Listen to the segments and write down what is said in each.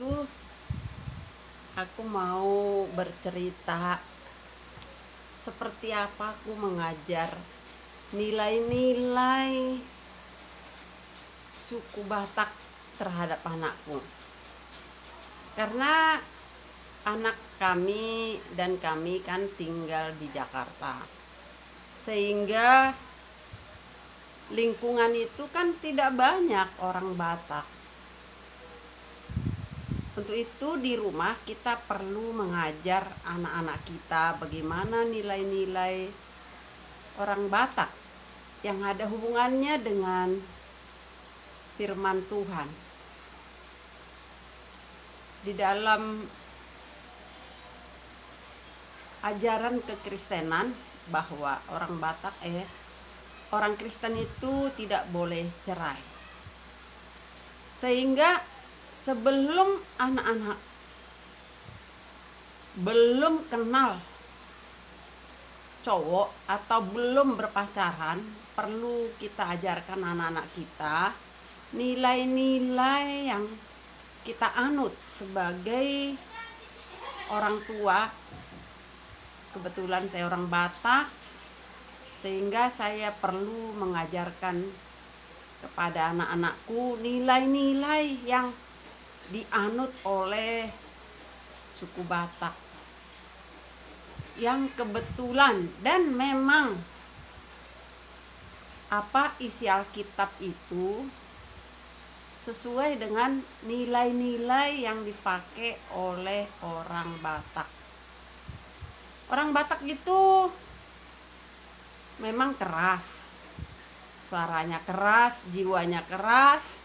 itu aku mau bercerita seperti apa aku mengajar nilai-nilai suku Batak terhadap anakku. Karena anak kami dan kami kan tinggal di Jakarta, sehingga lingkungan itu kan tidak banyak orang Batak. Untuk itu di rumah kita perlu mengajar anak-anak kita bagaimana nilai-nilai orang Batak yang ada hubungannya dengan firman Tuhan. Di dalam ajaran kekristenan bahwa orang Kristen itu tidak boleh cerai. Sehingga sebelum anak-anak belum kenal cowok atau belum berpacaran, perlu kita ajarkan anak-anak kita nilai-nilai yang kita anut sebagai orang tua. Kebetulan saya orang Batak, sehingga saya perlu mengajarkan kepada anak-anakku nilai-nilai yang dianut oleh suku Batak, yang kebetulan dan memang apa isi Alkitab itu sesuai dengan nilai-nilai yang dipakai oleh orang Batak. Orang Batak itu memang keras, suaranya keras, jiwanya keras,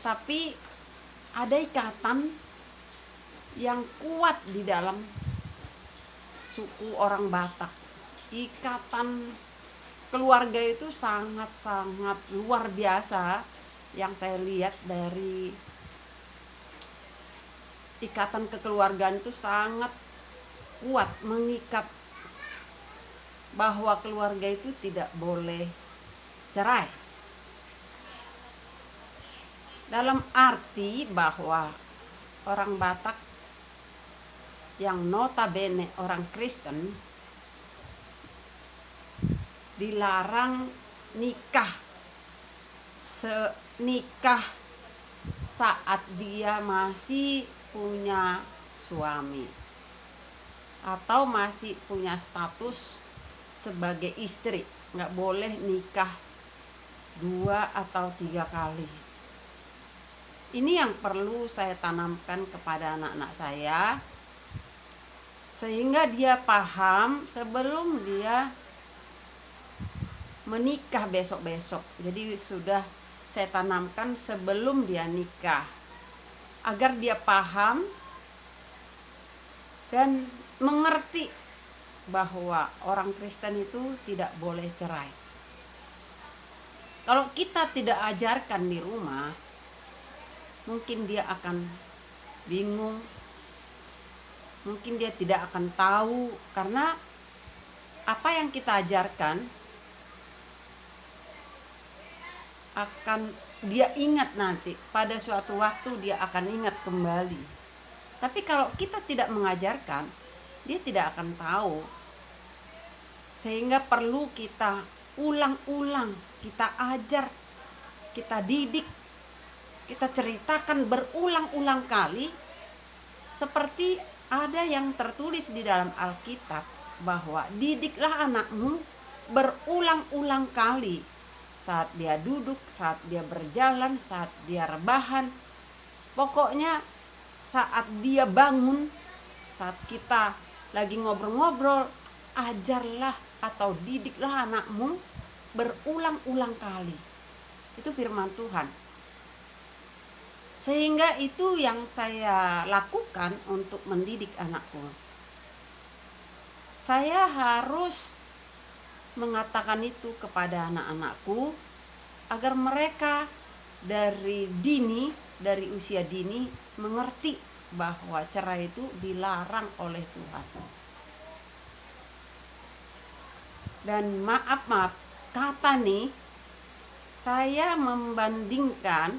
tapi ada ikatan yang kuat di dalam suku orang Batak. Ikatan keluarga itu sangat-sangat luar biasa yang saya lihat dari ikatan kekeluargaan itu sangat kuat, mengikat bahwa keluarga itu tidak boleh cerai. Dalam arti bahwa orang Batak yang notabene orang Kristen dilarang nikah saat dia masih punya suami atau masih punya status sebagai istri. Nggak boleh nikah 2 atau 3 kali. Ini yang perlu saya tanamkan kepada anak-anak saya, sehingga dia paham sebelum dia menikah besok-besok. Jadi sudah saya tanamkan sebelum dia nikah, agar dia paham dan mengerti bahwa orang Kristen itu tidak boleh cerai. Kalau kita tidak ajarkan di rumah, mungkin dia akan bingung, mungkin dia tidak akan tahu, karena apa yang kita ajarkan akan dia ingat nanti, pada suatu waktu dia akan ingat kembali. Tapi kalau kita tidak mengajarkan, dia tidak akan tahu. Sehingga perlu kita ulang-ulang, kita ajar, kita didik, kita ceritakan berulang-ulang kali, seperti ada yang tertulis di dalam Alkitab bahwa didiklah anakmu berulang-ulang kali, saat dia duduk, saat dia berjalan, saat dia rebahan, pokoknya saat dia bangun, saat kita lagi ngobrol-ngobrol, ajarlah atau didiklah anakmu berulang-ulang kali. Itu firman Tuhan. Sehingga itu yang saya lakukan untuk mendidik anakku. Saya harus mengatakan itu kepada anak-anakku agar mereka dari usia dini mengerti bahwa cerai itu dilarang oleh Tuhan. Dan maaf kata nih, saya membandingkan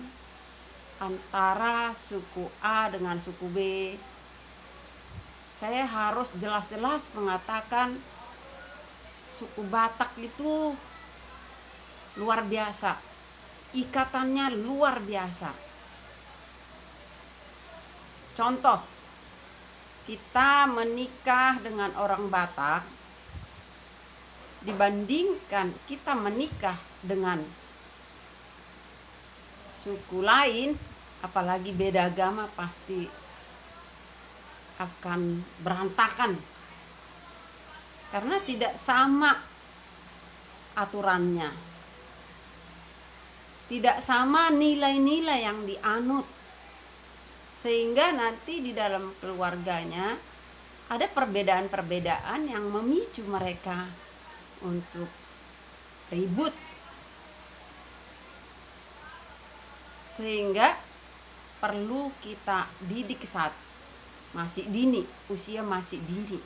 antara suku A dengan suku B. Saya harus jelas-jelas mengatakan suku Batak itu luar biasa, ikatannya luar biasa. Contoh, kita menikah dengan orang Batak dibandingkan kita menikah dengan suku lain, apalagi beda agama, pasti akan berantakan karena tidak sama aturannya, tidak sama nilai-nilai yang dianut, sehingga nanti di dalam keluarganya ada perbedaan-perbedaan yang memicu mereka untuk ribut, sehingga perlu kita didik saat masih dini, usia masih dini.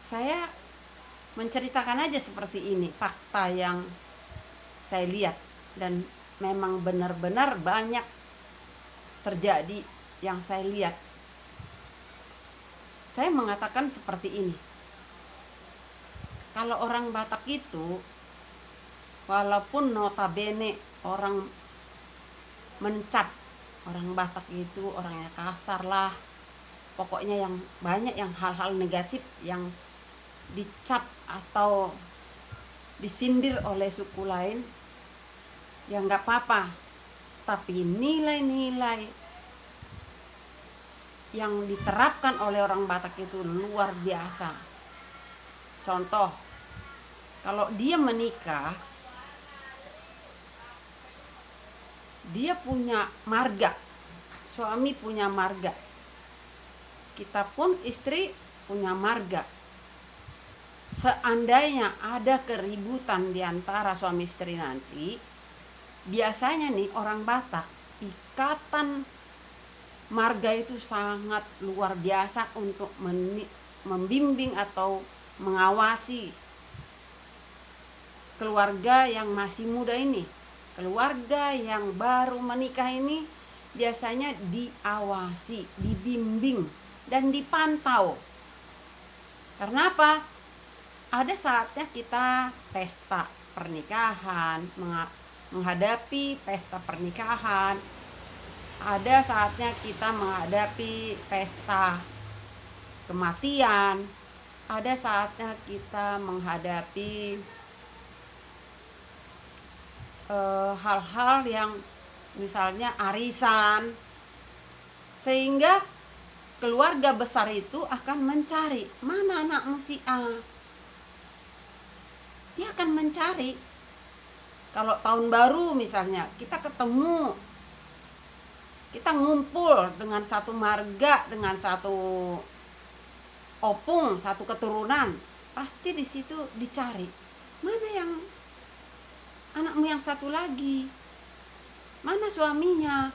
Saya menceritakan aja seperti ini, fakta yang saya lihat dan memang benar-benar banyak terjadi yang saya lihat. Saya mengatakan seperti ini, kalau orang Batak itu, walaupun notabene orang mencap orang Batak itu orangnya kasar lah, pokoknya yang banyak yang hal-hal negatif yang dicap atau disindir oleh suku lain, ya nggak apa-apa. Tapi nilai-nilai yang diterapkan oleh orang Batak itu luar biasa. Contoh, kalau dia menikah, dia punya marga, suami punya marga, kita pun istri punya marga. Seandainya ada keributan di antara suami istri nanti, biasanya nih orang Batak, ikatan marga itu sangat luar biasa untuk membimbing atau mengawasi keluarga yang masih muda ini. Keluarga yang baru menikah ini biasanya diawasi, dibimbing, dan dipantau. Karena apa? Ada saatnya kita pesta pernikahan, menghadapi pesta pernikahan. Ada saatnya kita menghadapi pesta kematian. Ada saatnya kita menghadapi hal-hal yang misalnya arisan, sehingga keluarga besar itu akan mencari mana anakmu si A. Dia akan mencari. Kalau tahun baru misalnya kita ketemu, kita ngumpul dengan satu marga, dengan satu opung, satu keturunan, pasti di situ dicari mana yang anakmu yang satu lagi, mana suaminya.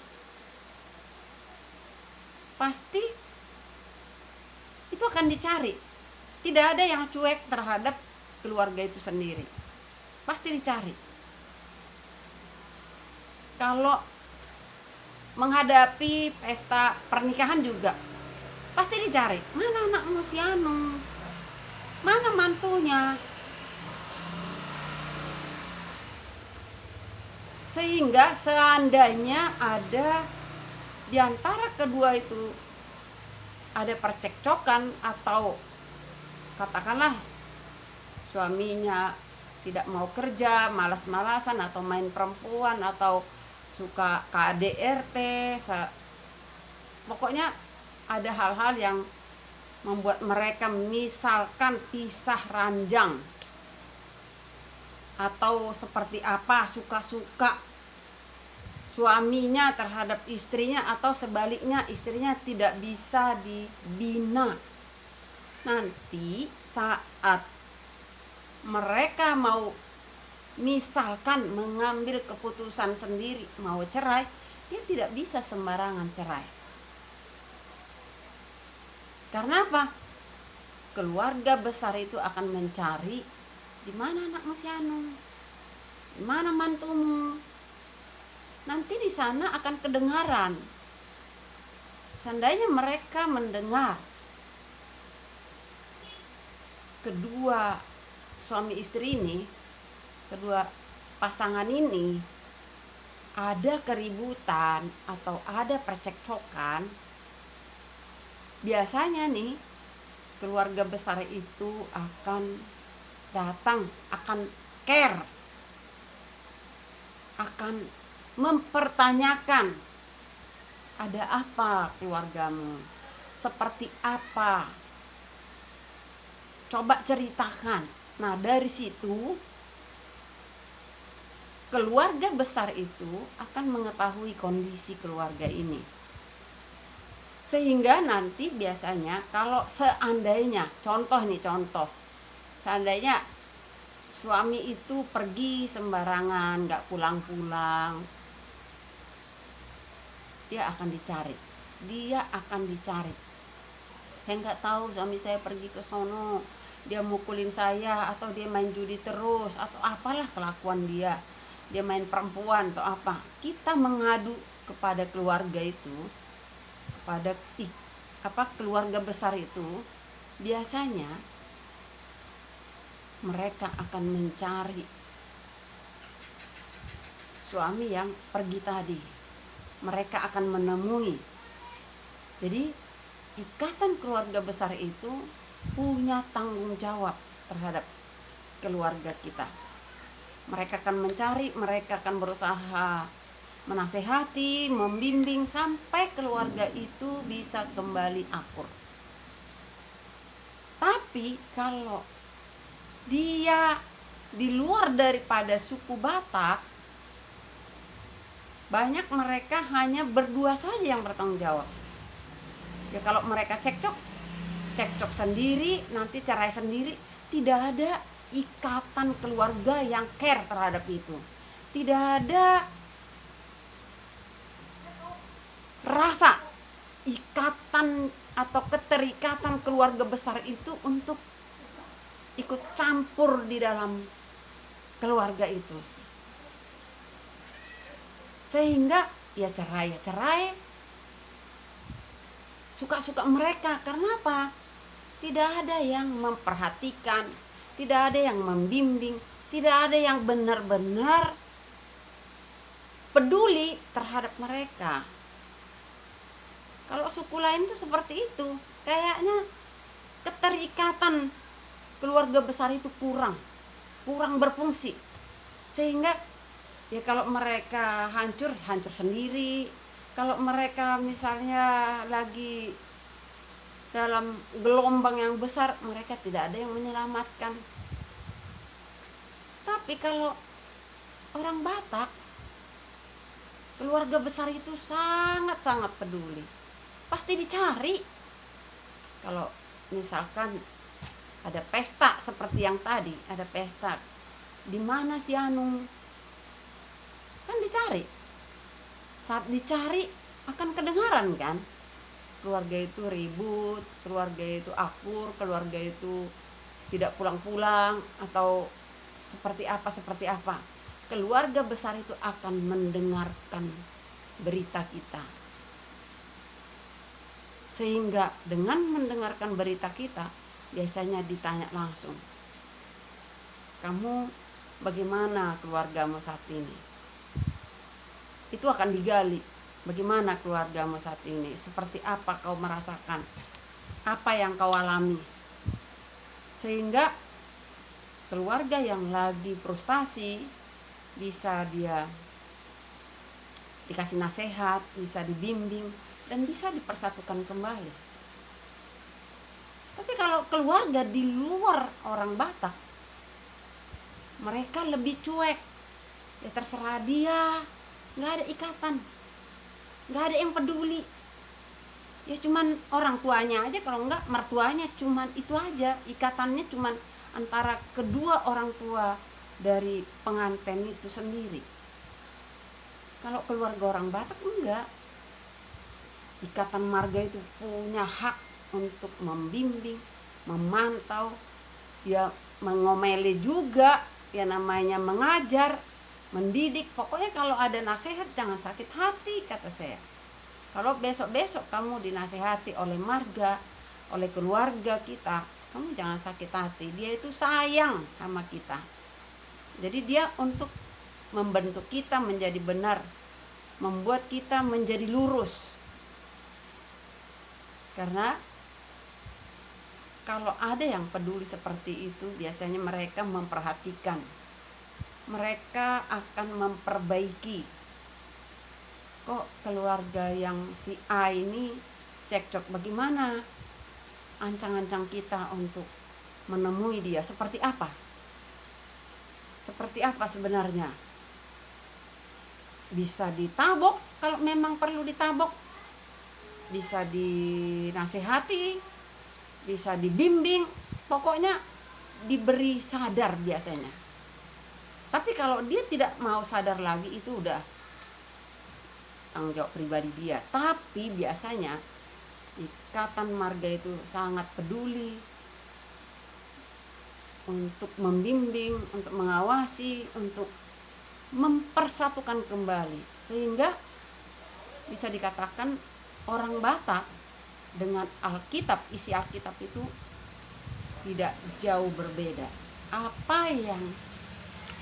Pasti itu akan dicari. Tidak ada yang cuek terhadap keluarga itu sendiri, pasti dicari. Kalau menghadapi pesta pernikahan juga pasti dicari mana anakmu si anu, mana mantunya. Sehingga seandainya ada di antara kedua itu ada percekcokan, atau katakanlah suaminya tidak mau kerja, malas-malasan, atau main perempuan, atau suka KDRT, pokoknya ada hal-hal yang membuat mereka misalkan pisah ranjang, atau seperti apa, suka-suka suaminya terhadap istrinya, atau sebaliknya istrinya tidak bisa dibina. Nanti saat mereka mau misalkan mengambil keputusan sendiri mau cerai, dia tidak bisa sembarangan cerai. Karena apa? Keluarga besar itu akan mencari di mana anakmu si anu, di mana mantumu. nanti di sana akan kedengaran. Seandainya mereka mendengar kedua suami istri ini, kedua pasangan ini ada keributan atau ada percekcokan, biasanya nih keluarga besar itu akan datang, akan care, akan mempertanyakan, ada apa keluargamu, seperti apa, coba ceritakan. Nah, dari situ keluarga besar itu akan mengetahui kondisi keluarga ini. Sehingga nanti biasanya kalau seandainya, contoh, seandainya suami itu pergi sembarangan, gak pulang-pulang, dia akan dicari. Saya nggak tahu suami saya pergi ke sono, dia mukulin saya, atau dia main judi terus, atau apalah kelakuan dia main perempuan atau apa. Kita mengadu kepada keluarga itu, kepada keluarga besar itu, biasanya mereka akan mencari suami yang pergi tadi. Mereka akan menemui. Jadi ikatan keluarga besar itu punya tanggung jawab terhadap keluarga kita. Mereka akan mencari, mereka akan berusaha menasehati, membimbing sampai keluarga itu bisa kembali akur. Tapi kalau dia di luar daripada suku Batak, banyak mereka hanya berdua saja yang bertanggung jawab. Ya kalau mereka cekcok sendiri, nanti cerai sendiri, tidak ada ikatan keluarga yang care terhadap itu. Tidak ada rasa ikatan atau keterikatan keluarga besar itu untuk ikut campur di dalam keluarga itu. Sehingga ya cerai, suka-suka mereka. Karena apa? Tidak ada yang memperhatikan, tidak ada yang membimbing, tidak ada yang benar-benar peduli terhadap mereka. Kalau suku lain itu seperti itu, kayaknya keterikatan keluarga besar itu kurang berfungsi. Sehingga ya kalau mereka hancur sendiri. Kalau mereka misalnya lagi dalam gelombang yang besar, mereka tidak ada yang menyelamatkan. Tapi kalau orang Batak, keluarga besar itu sangat-sangat peduli. Pasti dicari. Kalau misalkan ada pesta seperti yang tadi, ada pesta, di mana si Anung? Kan dicari. Saat dicari akan kedengaran kan? Keluarga itu ribut, keluarga itu akur, keluarga itu tidak pulang-pulang, atau seperti apa. Keluarga besar itu akan mendengarkan berita kita. Sehingga dengan mendengarkan berita kita, biasanya ditanya langsung, kamu bagaimana keluargamu saat ini? Itu akan digali, bagaimana keluargamu saat ini, seperti apa kau merasakan, apa yang kau alami. Sehingga keluarga yang lagi frustasi bisa dia dikasih nasihat, bisa dibimbing, dan bisa dipersatukan kembali. Tapi kalau keluarga di luar orang Batak, mereka lebih cuek. Ya terserah dia, nggak ada ikatan, nggak ada yang peduli. Ya cuman orang tuanya aja, kalau enggak mertuanya, cuman itu aja. Ikatannya cuman antara kedua orang tua dari pengantin itu sendiri. Kalau keluarga orang Batak enggak. Ikatan marga itu punya hak untuk membimbing, memantau, ya mengomeli juga, ya namanya mengajar. mendidik. Pokoknya kalau ada nasihat jangan sakit hati, kata saya. Kalau besok-besok kamu dinasehati oleh marga, oleh keluarga kita, kamu jangan sakit hati. Dia itu sayang sama kita. Jadi dia untuk membentuk kita menjadi benar, membuat kita menjadi lurus. Karena kalau ada yang peduli seperti itu, biasanya mereka memperhatikan, mereka akan memperbaiki. Kok keluarga yang si A ini cekcok, bagaimana ancang-ancang kita untuk menemui dia? Seperti apa? Seperti apa sebenarnya? Bisa ditabok kalau memang perlu ditabok, bisa dinasehati, bisa dibimbing, pokoknya diberi sadar biasanya. Tapi kalau dia tidak mau sadar lagi, itu udah tanggung jawab pribadi dia. Tapi biasanya ikatan marga itu sangat peduli untuk membimbing, untuk mengawasi, untuk mempersatukan kembali, sehingga bisa dikatakan orang Batak dengan Alkitab, isi Alkitab itu tidak jauh berbeda. Apa yang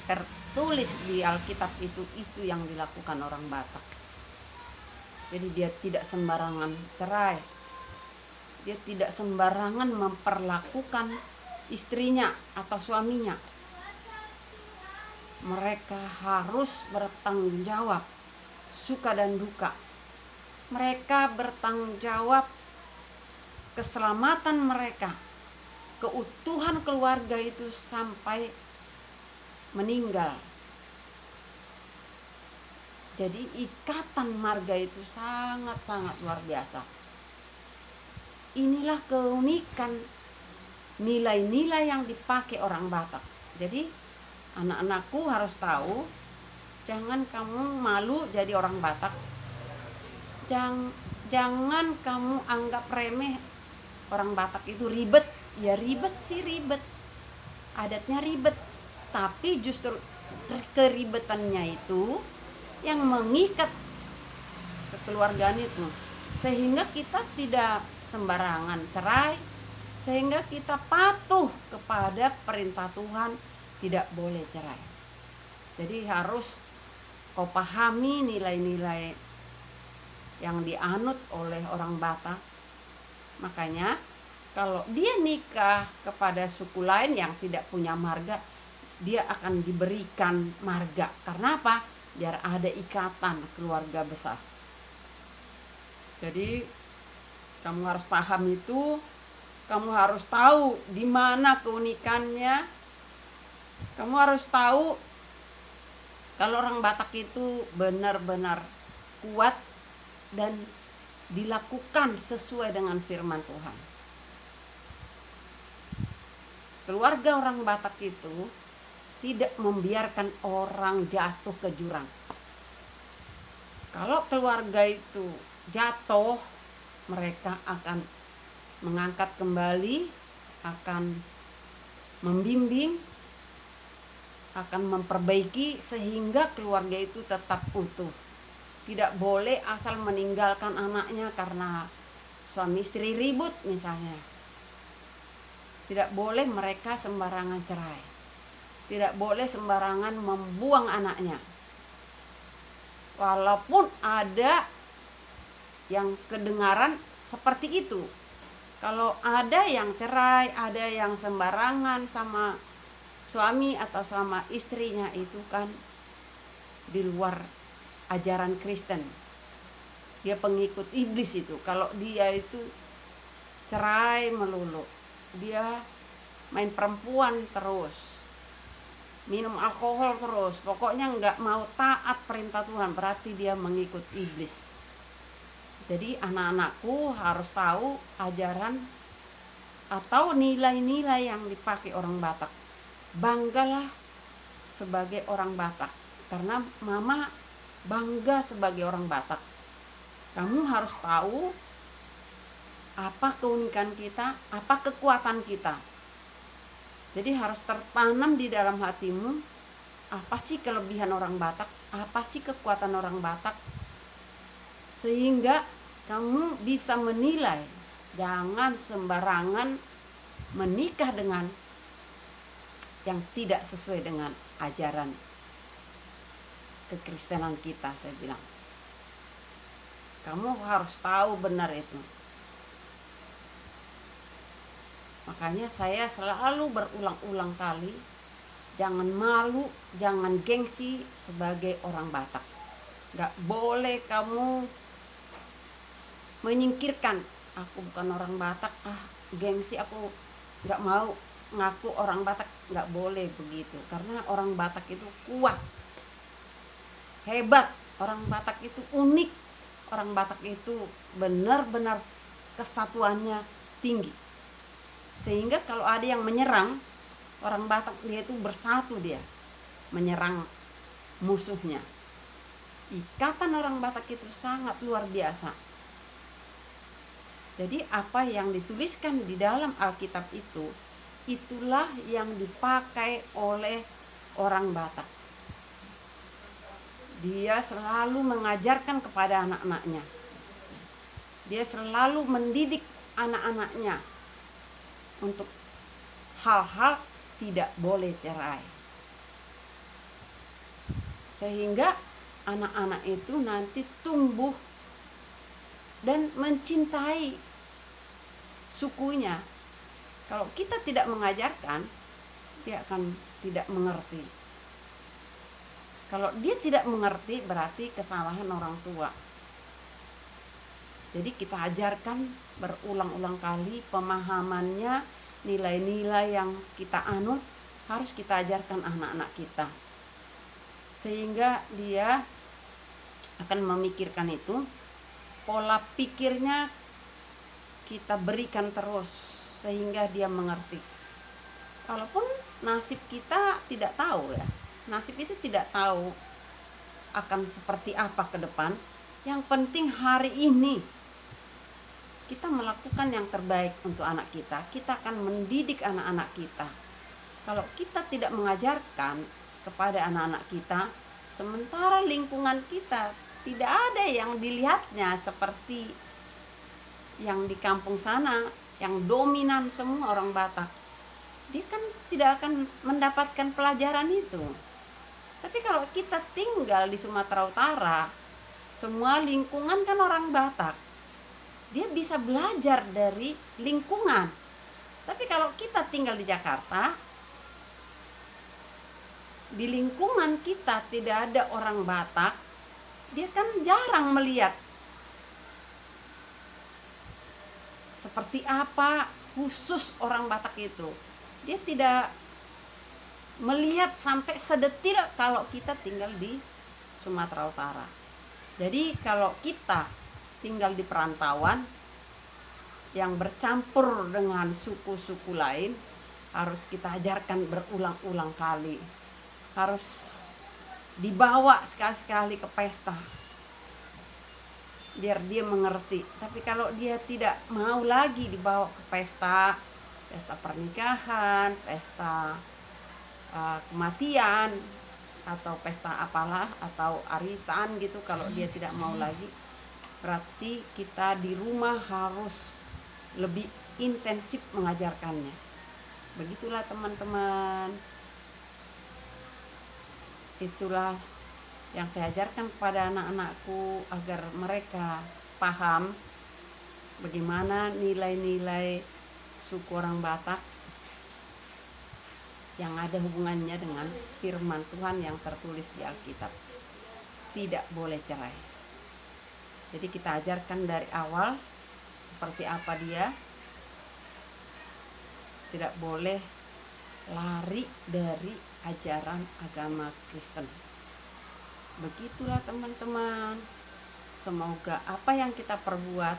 tertulis di Alkitab itu yang dilakukan orang Batak. Jadi dia tidak sembarangan cerai, dia tidak sembarangan memperlakukan istrinya atau suaminya. Mereka harus bertanggung jawab, suka dan duka. Mereka bertanggung jawab keselamatan mereka, keutuhan keluarga itu sampai meninggal. Jadi ikatan marga itu sangat-sangat luar biasa. Inilah keunikan nilai-nilai yang dipakai orang Batak. Jadi anak-anakku harus tahu, jangan kamu malu jadi orang Batak. Jangan kamu anggap remeh orang Batak itu ribet. Ya ribet sih ribet, adatnya ribet, tapi justru keribetannya itu yang mengikat kekeluargaan itu, sehingga kita tidak sembarangan cerai, sehingga kita patuh kepada perintah Tuhan, tidak boleh cerai. Jadi harus kau pahami nilai-nilai yang dianut oleh orang Batak. Makanya kalau dia nikah kepada suku lain yang tidak punya marga, dia akan diberikan marga. Karena apa? Biar ada ikatan keluarga besar. Jadi kamu harus paham itu, kamu harus tahu di mana keunikannya. Kamu harus tahu kalau orang Batak itu benar-benar kuat dan dilakukan sesuai dengan firman Tuhan. Keluarga orang Batak itu tidak membiarkan orang jatuh ke jurang. Kalau keluarga itu jatuh, mereka akan mengangkat kembali, akan membimbing, akan memperbaiki sehingga keluarga itu tetap utuh. Tidak boleh asal meninggalkan anaknya karena suami istri ribut misalnya. Tidak boleh mereka sembarangan cerai. Tidak boleh sembarangan membuang anaknya. Walaupun ada yang kedengaran seperti itu. Kalau ada yang cerai, ada yang sembarangan sama suami atau sama istrinya, itu kan di luar ajaran Kristen. Dia pengikut iblis itu. Kalau dia itu cerai melulu, dia main perempuan terus, minum alkohol terus, pokoknya nggak mau taat perintah Tuhan, berarti dia mengikut iblis. Jadi anak-anakku harus tahu ajaran atau nilai-nilai yang dipakai orang Batak. Banggalah sebagai orang Batak, karena mama bangga sebagai orang Batak. Kamu harus tahu apa keunikan kita, apa kekuatan kita. Jadi harus tertanam di dalam hatimu apa sih kelebihan orang Batak, apa sih kekuatan orang Batak, sehingga kamu bisa menilai. Jangan sembarangan menikah dengan yang tidak sesuai dengan ajaran kekristenan kita. Saya bilang, kamu harus tahu benar itu. Makanya saya selalu berulang-ulang kali, jangan malu, jangan gengsi sebagai orang Batak. Gak boleh kamu menyingkirkan, aku bukan orang Batak, gengsi, aku gak mau ngaku orang Batak. Gak boleh begitu, karena orang Batak itu kuat, hebat, orang Batak itu unik, orang Batak itu benar-benar kesatuannya tinggi. Sehingga kalau ada yang menyerang orang Batak, dia itu bersatu, dia menyerang musuhnya. Ikatan orang Batak itu sangat luar biasa. Jadi apa yang dituliskan di dalam Alkitab itu, itulah yang dipakai oleh orang Batak. Dia selalu mengajarkan kepada anak-anaknya. Dia selalu mendidik anak-anaknya untuk hal-hal tidak boleh cerai. Sehingga anak-anak itu nanti tumbuh dan mencintai sukunya. Kalau kita tidak mengajarkan, dia akan tidak mengerti. Kalau dia tidak mengerti, berarti kesalahan orang tua. Jadi kita ajarkan berulang-ulang kali pemahamannya, nilai-nilai yang kita anut harus kita ajarkan anak-anak kita. Sehingga dia akan memikirkan itu, pola pikirnya kita berikan terus sehingga dia mengerti. Walaupun nasib kita tidak tahu ya, nasib itu tidak tahu akan seperti apa ke depan. Yang penting hari ini kita melakukan yang terbaik untuk anak kita. Kita akan mendidik anak-anak kita. Kalau kita tidak mengajarkan kepada anak-anak kita, sementara lingkungan kita tidak ada yang dilihatnya seperti yang di kampung sana, yang dominan semua orang Batak, dia kan tidak akan mendapatkan pelajaran itu. Tapi kalau kita tinggal di Sumatera Utara, semua lingkungan kan orang Batak, dia bisa belajar dari lingkungan. Tapi kalau kita tinggal di Jakarta, di lingkungan kita tidak ada orang Batak, dia kan jarang melihat seperti apa khusus orang Batak itu. Dia tidak melihat sampai sedetil kalau kita tinggal di Sumatera Utara. Jadi kalau kita tinggal di perantauan yang bercampur dengan suku-suku lain, harus kita ajarkan berulang-ulang kali. Harus dibawa sekali-sekali ke pesta biar dia mengerti. Tapi kalau dia tidak mau lagi dibawa ke pesta, pesta pernikahan, pesta kematian, atau pesta apalah, atau arisan gitu, kalau dia tidak mau lagi, berarti kita di rumah harus lebih intensif mengajarkannya. Begitulah teman-teman. Itulah yang saya ajarkan kepada anak-anakku agar mereka paham bagaimana nilai-nilai suku orang Batak yang ada hubungannya dengan firman Tuhan yang tertulis di Alkitab. Tidak boleh cerai. Jadi kita ajarkan dari awal seperti apa dia. Tidak boleh lari dari ajaran agama Kristen. Begitulah teman-teman. Semoga apa yang kita perbuat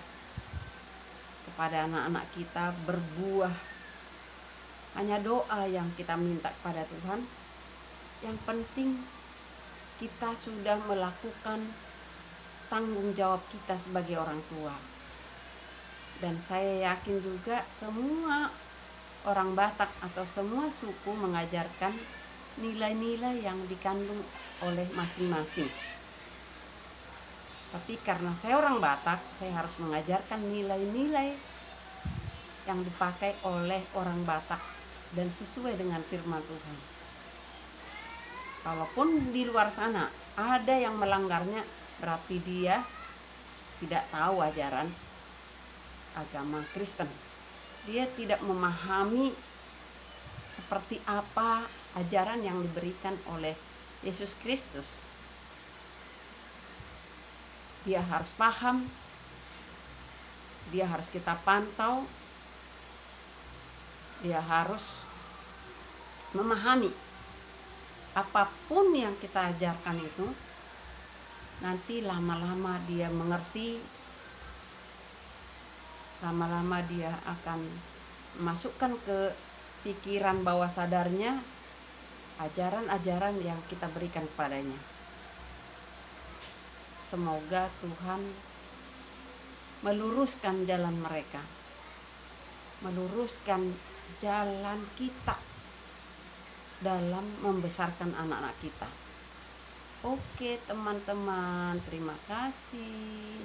kepada anak-anak kita berbuah. Hanya doa yang kita minta kepada Tuhan. Yang penting kita sudah melakukan tanggung jawab kita sebagai orang tua. Dan saya yakin juga semua orang Batak atau semua suku mengajarkan nilai-nilai yang dikandung oleh masing-masing. Tapi karena saya orang Batak, saya harus mengajarkan nilai-nilai yang dipakai oleh orang Batak dan sesuai dengan firman Tuhan. Kalaupun di luar sana ada yang melanggarnya, berarti dia tidak tahu ajaran agama Kristen. Dia tidak memahami seperti apa ajaran yang diberikan oleh Yesus Kristus. Dia harus paham, dia harus kita pantau, dia harus memahami apapun yang kita ajarkan itu. Nanti lama-lama dia mengerti, lama-lama dia akan masukkan ke pikiran bawah sadarnya ajaran-ajaran yang kita berikan kepadanya. Semoga Tuhan meluruskan jalan mereka, meluruskan jalan kita dalam membesarkan anak-anak kita. Oke teman-teman, terima kasih.